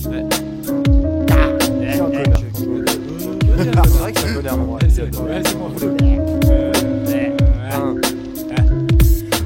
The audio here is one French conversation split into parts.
Ouais. C'est un connard. C'est vrai que c'est un connard en vrai. Ouais, c'est bon.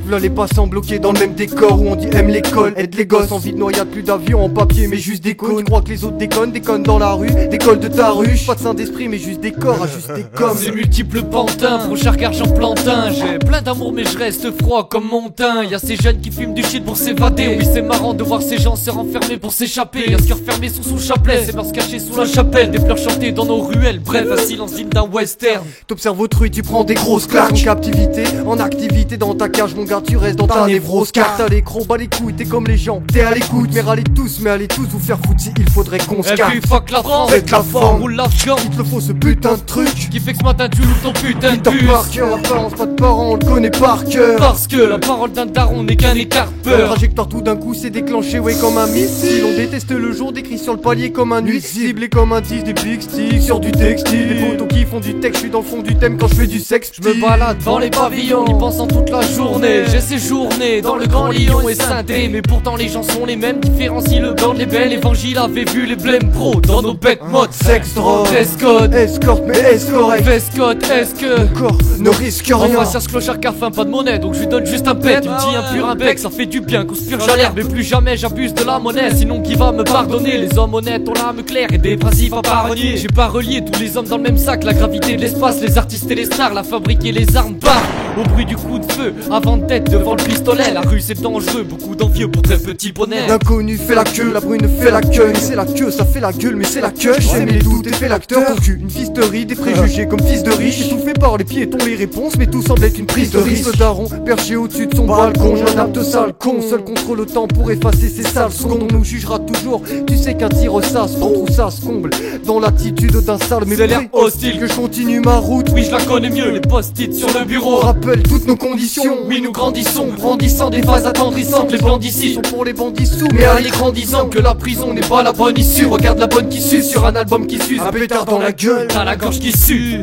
V'là les passants bloqués dans le même décor où on dit aime l'école, aide les gosses, envie de noyade, plus d'avions en papier mais juste des cônes. Crois que les autres déconnent dans la rue, décolle de ta ruche. Pas de saint d'esprit mais juste des corps, juste des coms. C'est multiples pantins, trop cher qu'argent plantain. J'ai plein d'amour mais je reste froid comme mon teint. Y'a ces jeunes qui fument du shit pour s'évader. Oui c'est marrant de voir ces gens se renfermer pour s'échapper. Y'a ce cœur fermé sous le chapelet, c'est parce caché sous la chapelle. Des pleurs chantées dans nos ruelles, bref un silence digne d'un western. T'observes autrui, tu prends des grosses claques. En captivité, en activité dans ta cage mon gars tu restes dans ta névrose. Car t'as l'écran, bas les couilles, t'es comme les gens. T'es à l'écoute, mais allez tous vous faire foutre si il faudrait qu'on se Et calme. puis fuck la France, Faites la forme, roule l'afghan. il te le faut ce putain de truc. Qui fait que ce matin tu loues ton putain de Putain bus. par cœur, apparence pas de parents, on le connaît par cœur. Parce que la parole d'un daron n'est qu'un écart Le peur. trajectoire tout d'un coup s'est déclenché, ouais comme un missile. On déteste le jour, décrit sur le palier comme un nuisible. Et comme un 10 des big sticks sur du textile. Les potos qui font du texte, je suis dans le fond du thème quand je fais du sexe. Je me balade dans les pavillons, y pensant toute la journée. J'ai séjourné dans le Grand Lyon et Saint-Denis. Mais pourtant les gens sont les mêmes, différencient le blanc de l'ébène. L'évangile avait vu les blêmes pro dans nos bêtes modes. Sexe, drogue, Dress code, escorte, mais est-ce correct? vest code, est-ce que Corps ne risque en rien. face, y'a ce clochard qui a faim, pas de monnaie, donc je lui donne juste un pet. Il me dit un pur, un bec, ça fait du bien, conspire j'alerte. Mais plus jamais j'abuse de la monnaie, sinon qui va me pardonner? Les hommes honnêtes ont l'âme claire et des principes à pas renier. J'ai pas relié tous les hommes dans le même sac, la gravité de l'espace, les artistes et les stars, la fabrique et les armes partent au bruit du coup de feu, avant de tête devant le pistolet. La rue c'est dangereux, beaucoup d'envieux pour très petits bonnets. L'inconnu fait la queue, la brune fait la queue. C'est la queue, ça fait la gueule, mais c'est la queue. J'ai mes doutes et fait l'acteur. Ton cul, une fisterie, des préjugés comme fils de riche. Étouffé par les piétons, les réponses, mais tout semble être une prise de risque. Le daron, perché au-dessus de son balcon. J'adapte sale con, seul contrôle le temps pour effacer ces sales secondes. On nous jugera toujours. Tu sais qu'un tir ça se prend, ça se comble. Dans l'attitude d'un sale, mais C'est l'air hostile que je continue ma route. Oui, je la connais mieux, les post-it sur le bureau. Rappelle toutes nos conditions. Oui, nous grandissons, brandissant des phases attendrissantes. Les bandits ici Sont pour les bandits sous, mais à l'écran disant que la prison n'est pas la bonne issue. Regarde la bonne qui suce sur un album qui suce. un pétard dans la gueule. T'as la gorge qui sue.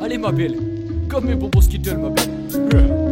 Allez ma belle, comme mes bonbons Skittles ma belle.